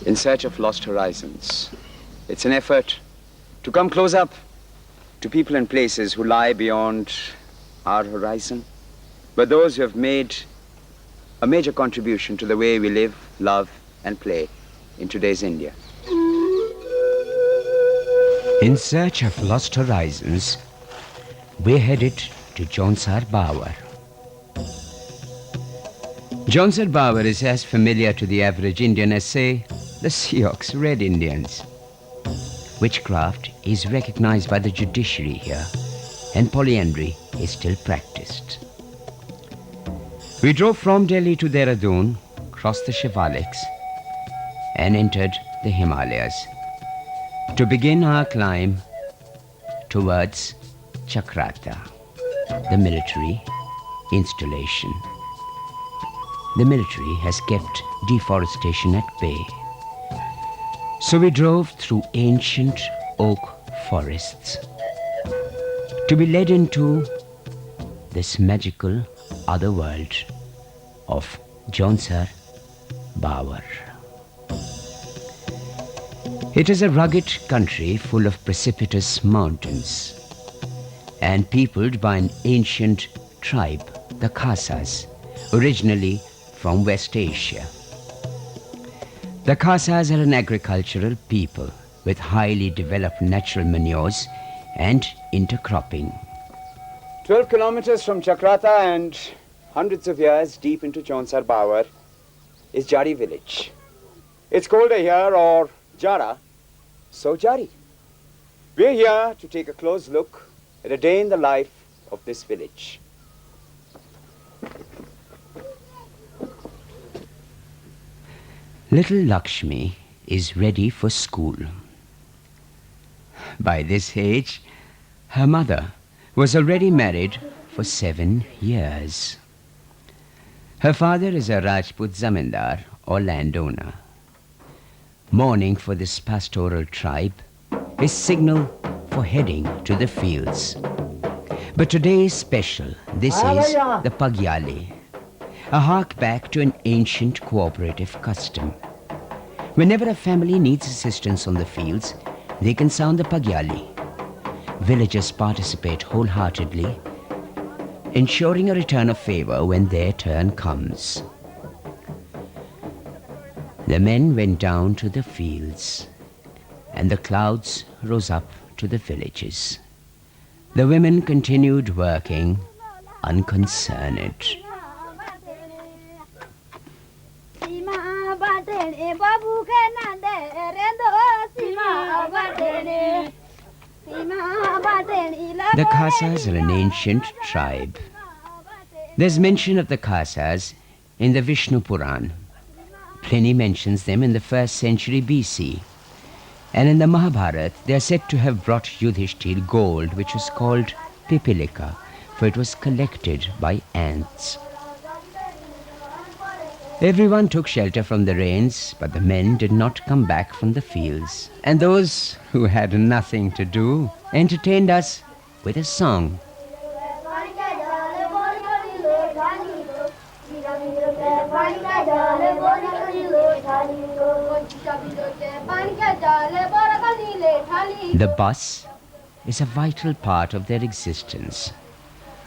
in search of lost horizons. It's an effort to come close up to people and places who lie beyond our horizon, but those who have made a major contribution to the way we live, love, and play in today's India. In search of lost horizons, we're headed to Jaunsar, Bawar. Jaunsar Bawar is as familiar to the average Indian as, say, the Sioux Red Indians. Witchcraft is recognized by the judiciary here, and polyandry is still practiced. We drove from Delhi to Dehradun, crossed the Shivaliks, and entered the Himalayas to begin our climb towards Chakrata, the military installation. The military has kept deforestation at bay. So we drove through ancient oak forests to be led into this magical other world of Jaunsar Bawar. It is a rugged country full of precipitous mountains and peopled by an ancient tribe, the Khasas, originally from West Asia. The Khasas are an agricultural people with highly developed natural manures and intercropping. 12 kilometers from Chakrata and hundreds of years deep into Jaunsar Bawar is Jari village. It's colder here, or Jara, so Jari. We're here to take a close look at a day in the life of this village. Little Lakshmi is ready for school. By this age, her mother was already married for 7 years. Her father is a Rajput zamindar or landowner. Mourning for this pastoral tribe is signal for heading to the fields. But today is special. This is the Pagyali, a hark back to an ancient cooperative custom. Whenever a family needs assistance on the fields, they can sound the Pagyali. Villagers participate wholeheartedly, ensuring a return of favor when their turn comes. The men went down to the fields, and the clouds rose up to the villages. The women continued working, unconcerned. The Khasas are an ancient tribe. There's mention of the Khasas in the Vishnu Puran. Pliny mentions them in the 1st century BC. And in the Mahabharata, they are said to have brought Yudhishthir gold, which was called Pipilika, for it was collected by ants. Everyone took shelter from the rains, but the men did not come back from the fields. And those who had nothing to do entertained us with a song. The bus is a vital part of their existence,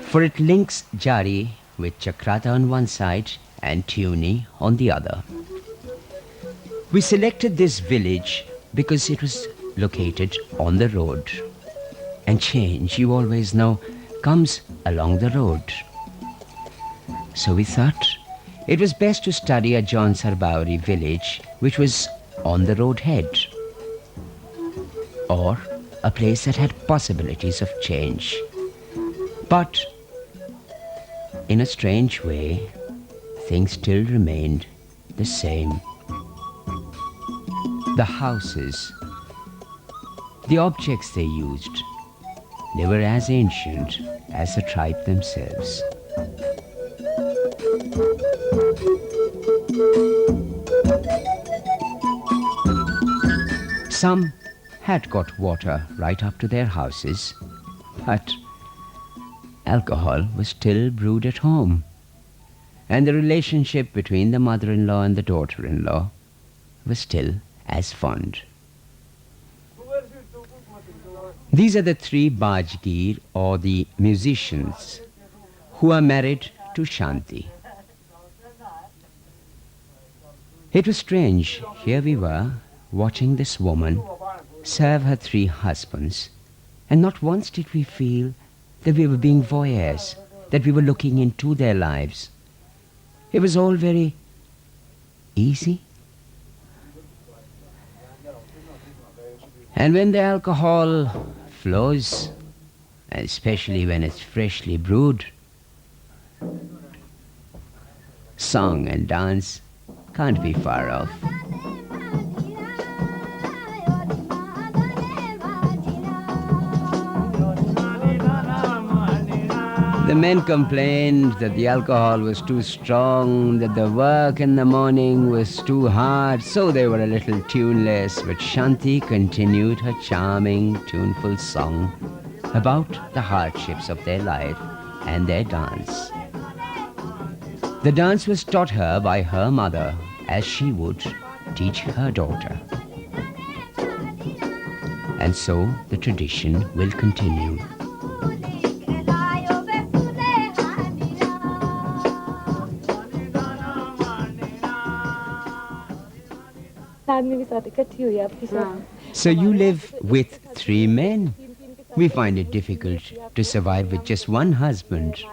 for it links Jari with Chakrata on one side and Tuni on the other. We selected this village because it was located on the road. And change, you always know, comes along the road. So we thought it was best to study a Jaunsar Bawari village which was on the road head, or a place that had possibilities of change. But in a strange way, things still remained the same. The houses, the objects they used, they were as ancient as the tribe themselves. Some had got water right up to their houses, but alcohol was still brewed at home. And the relationship between the mother-in-law and the daughter-in-law were still as fond. These are the three Bajgir, or the musicians, who are married to Shanti. It was strange. Here we were, watching this woman serve her three husbands, and not once did we feel that we were being voyeurs, that we were looking into their lives. It was all very easy. And when the alcohol flows, especially when it's freshly brewed, song and dance can't be far off. The men complained that the alcohol was too strong, that the work in the morning was too hard, so they were a little tuneless, but Shanti continued her charming, tuneful song about the hardships of their life and their dance. The dance was taught her by her mother, as she would teach her daughter. And so the tradition will continue. So you live with three men? We find it difficult to survive with just one husband.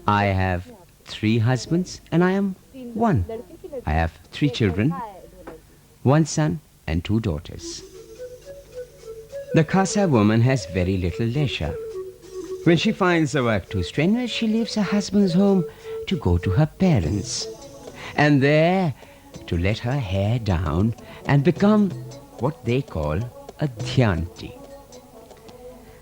I have three husbands and I am one. I have three children, one son and two daughters. The Khasa woman has very little leisure. When she finds the work too strenuous, she leaves her husband's home to go to her parents, and there to let her hair down and become what they call a dhyanti.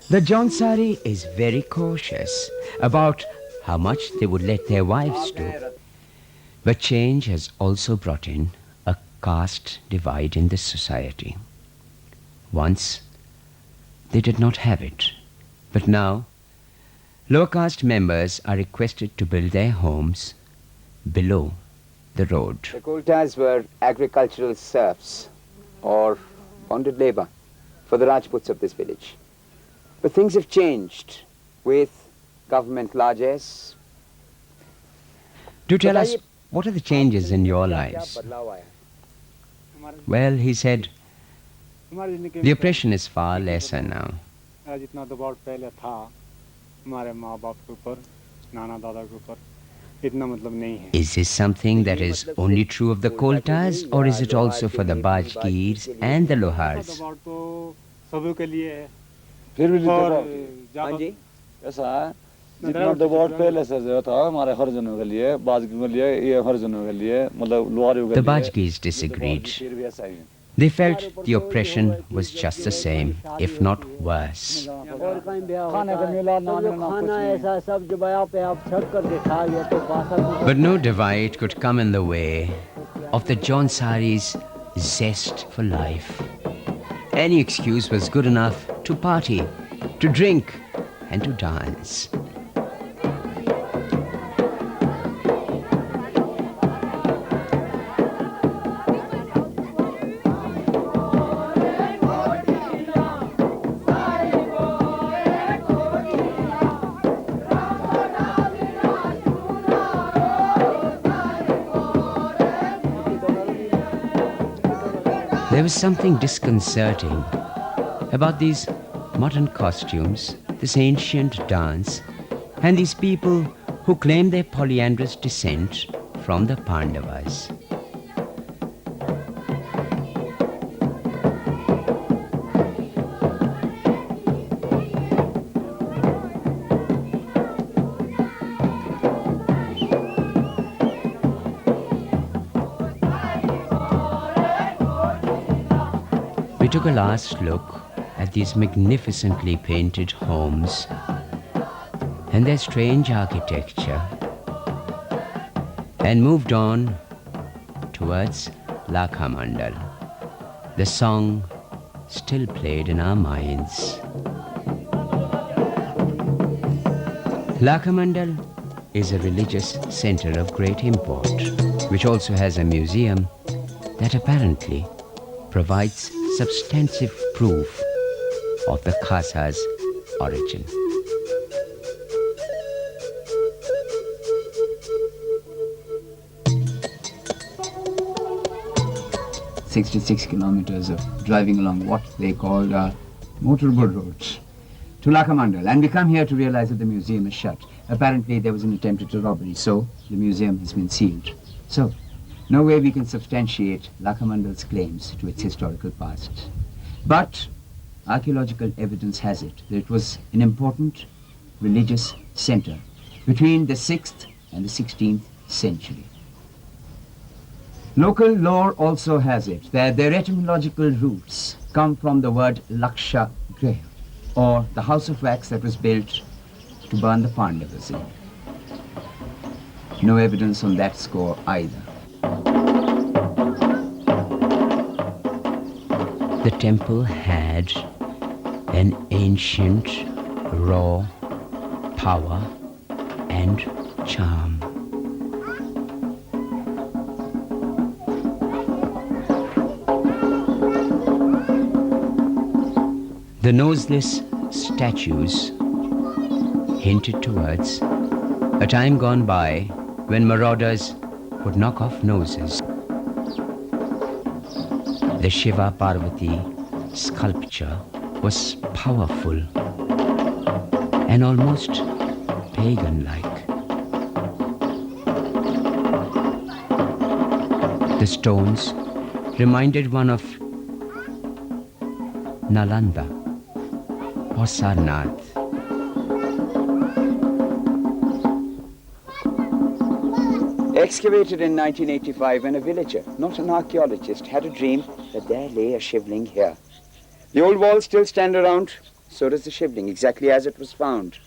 The Jaunsari is very cautious about how much they would let their wives do. But change has also brought in a caste divide in this society. Once, they did not have it, but now, lower caste members are requested to build their homes below the road. The Koltas were agricultural serfs or bonded labor for the Rajputs of this village. But things have changed with government largesse. Do tell us, what are the changes in your lives? Well, he said, the oppression is far lesser now. Is this something that is only true of the Koltas, or is it also for the Bajgirs and the Lohars? जितना दबाव पहले से जो था हमारे हर जनों के लिए बाजगी के लिए ये हर जनों के लिए मतलब लोहारियों के लिए The Bajgis disagreed. They felt the oppression was just the same, if not worse. But no divide could come in the way of the Jaunsari's zest for life. Any excuse was good enough to party, to drink, and to dance. There was something disconcerting about these modern costumes, this ancient dance, and these people who claim their polyandrous descent from the Pandavas. We took a last look at these magnificently painted homes and their strange architecture, and moved on towards Lakhamandal. The song still played in our minds. Lakhamandal is a religious center of great import, which also has a museum that apparently provides substantive proof of the Khasa's origin. "66 kilometers of driving along what they called motorboat roads to Lakamandal, and we come here to realize that the museum is shut. Apparently there was an attempt at a robbery, so the museum has been sealed. So, no way we can substantiate Lakamandal's claims to its historical past. But archaeological evidence has it that it was an important religious center between the 6th and the 16th century. Local lore also has it that their etymological roots come from the word Laksha Greh, or the house of wax that was built to burn the Pandavas in. No evidence on that score either. The temple had an ancient, raw power and charm. The noseless statues hinted towards a time gone by when marauders would knock off noses. The Shiva Parvati sculpture was powerful and almost pagan-like. The stones reminded one of Nalanda or Sarnath. Excavated in 1985 when a villager, not an archaeologist, had a dream that there lay a shivling here. The old walls still stand around, so does the shivling, exactly as it was found.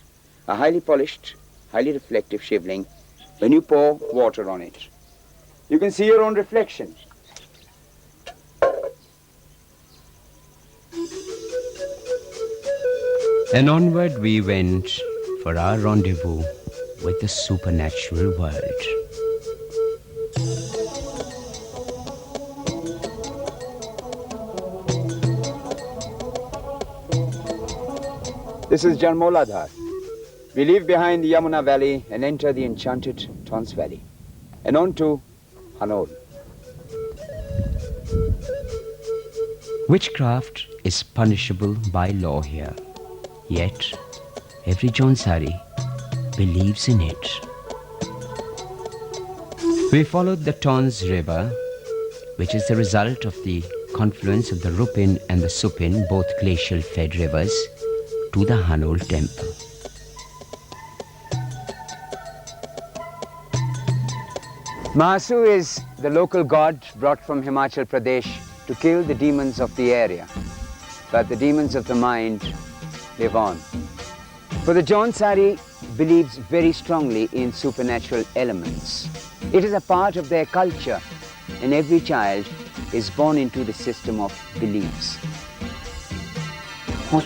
A highly polished, highly reflective shivling when you pour water on it. You can see your own reflection. And onward we went for our rendezvous with the supernatural world. This is Jarmoladhar. We leave behind the Yamuna Valley and enter the enchanted Tons Valley, and on to Hanol. Witchcraft is punishable by law here, yet every Jaunsari believes in it. We followed the Tons River, which is the result of the confluence of the Rupin and the Supin, both glacial-fed rivers, to the Hanol temple. Mahasu is the local god brought from Himachal Pradesh to kill the demons of the area. But the demons of the mind live on. For the Jaunsari believes very strongly in supernatural elements. It is a part of their culture, and every child is born into the system of beliefs. The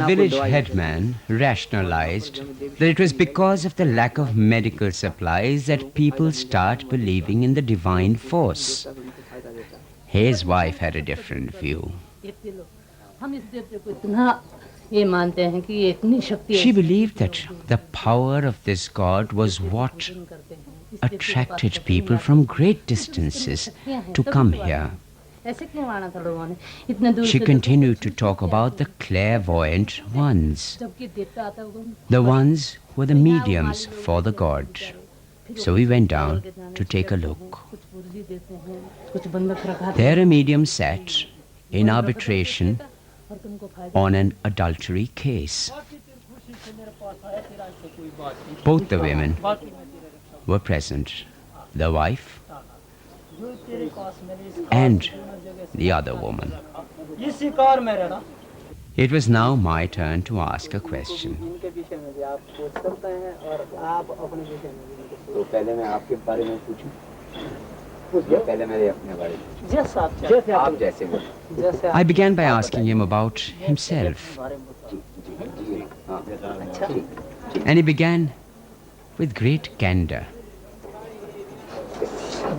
village headman rationalized that it was because of the lack of medical supplies that people start believing in the divine force. His wife had a different view. She believed that the power of this god was what attracted people from great distances to come here. She continued to talk about the clairvoyant ones. The ones were the mediums for the god. So we went down to take a look. There a medium sat in arbitration on an adultery case. Both the women were present, the wife and the other woman. It was now my turn to ask a question. I began by asking him about himself. And he began with great candor.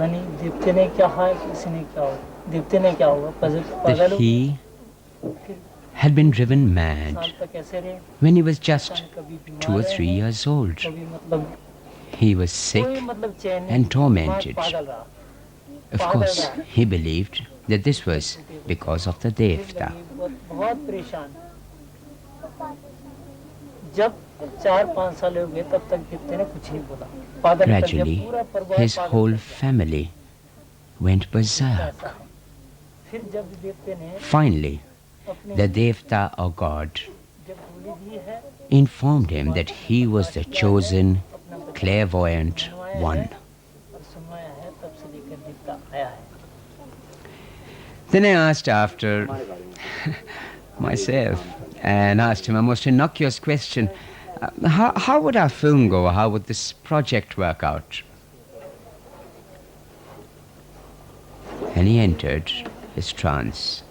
पता नहीं देवते ने क्या है किसी ने क्या हो देवते ने क्या हुआ that he had been driven mad when he was just 2 or 3 years old. He was sick and tormented. Of course, he believed that this was because of the Devta. Gradually, his whole family went berserk. Finally, the Devta or God informed him that he was the chosen, clairvoyant one. Then I asked after myself and asked him a most innocuous question. How would our film go? How would this project work out? And he entered his trance.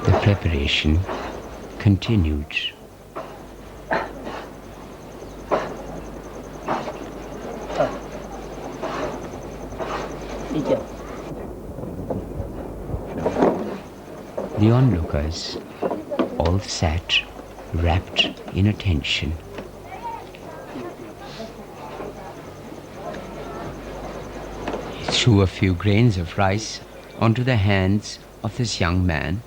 The preparation continued. The onlookers all sat wrapped in attention. He threw a few grains of rice onto the hands of this young man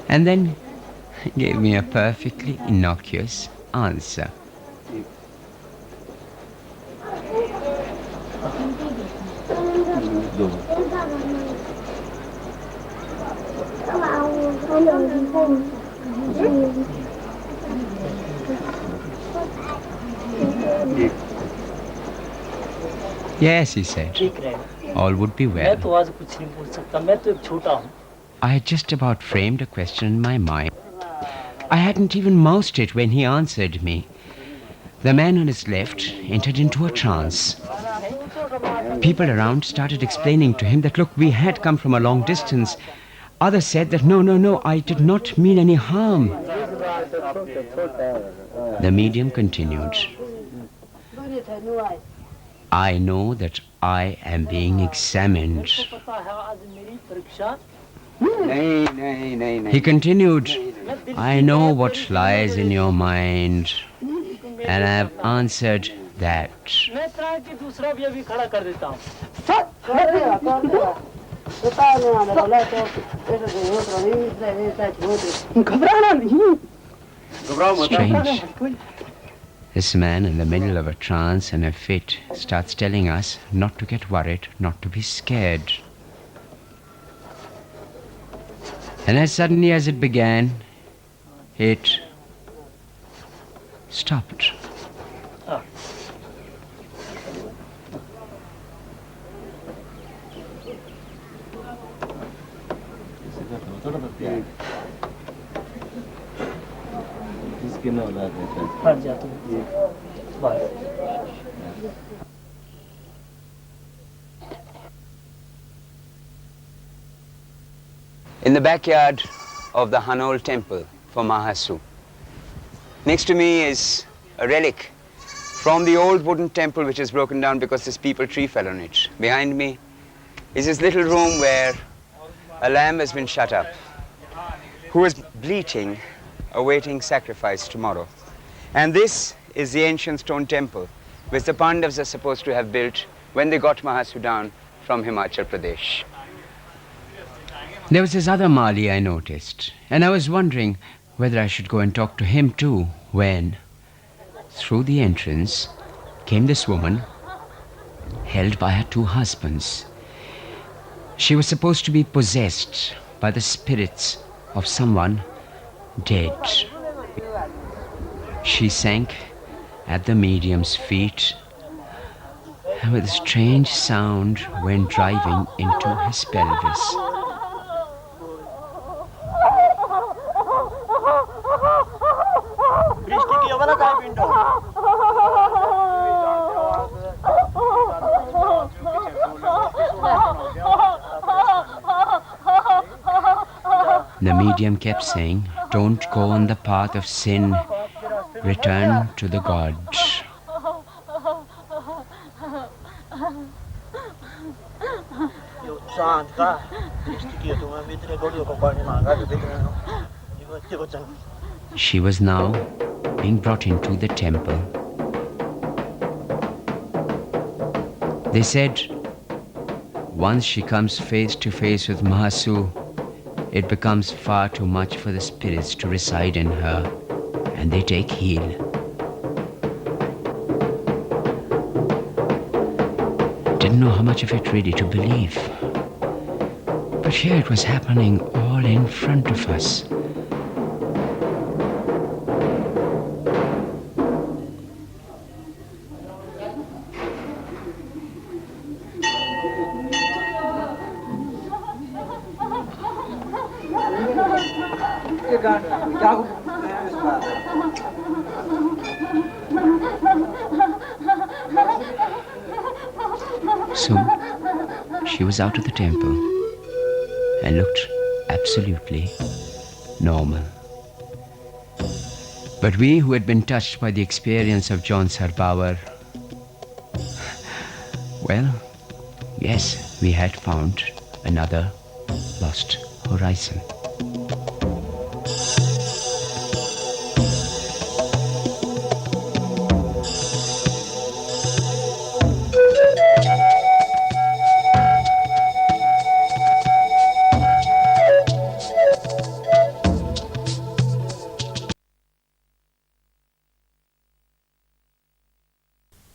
and then gave me a perfectly innocuous answer. Yes, he said, all would be well. I had just about framed a question in my mind. I hadn't even mouthed it when he answered me. The man on his left entered into a trance. People around started explaining to him that, look, we had come from a long distance. Others said that, no, I did not mean any harm. The medium continued. I know that I am being examined. He continued, I know what lies in your mind, and I have answered that. Strange. This man in the middle of a trance and a fit starts telling us not to get worried, not to be scared. And as suddenly as it began, it stopped. In the backyard of the Hanol temple for Mahasu. Next to me is a relic from the old wooden temple which is broken down because this peepal tree fell on it. Behind me is this little room where a lamb has been shut up, who is bleating, awaiting sacrifice tomorrow. And this is the ancient stone temple which the Pandavas are supposed to have built when they got Mahasu down from Himachal Pradesh. There was this other Mali I noticed, and I was wondering whether I should go and talk to him too, when through the entrance came this woman held by her 2 husbands. She was supposed to be possessed by the spirits of someone dead. She sank at the medium's feet and with a strange sound went driving into his pelvis. medium kept saying, "Don't go on the path of sin. Return to the gods." She was now being brought into the temple. They said, once she comes face to face with Mahasu, it becomes far too much for the spirits to reside in her, and they take heal. Didn't know how much of it really to believe. But here it was happening all in front of us. So, she was out of the temple and looked absolutely normal. But we who had been touched by the experience of Jaunsar Bawar, well, yes, we had found another lost horizon.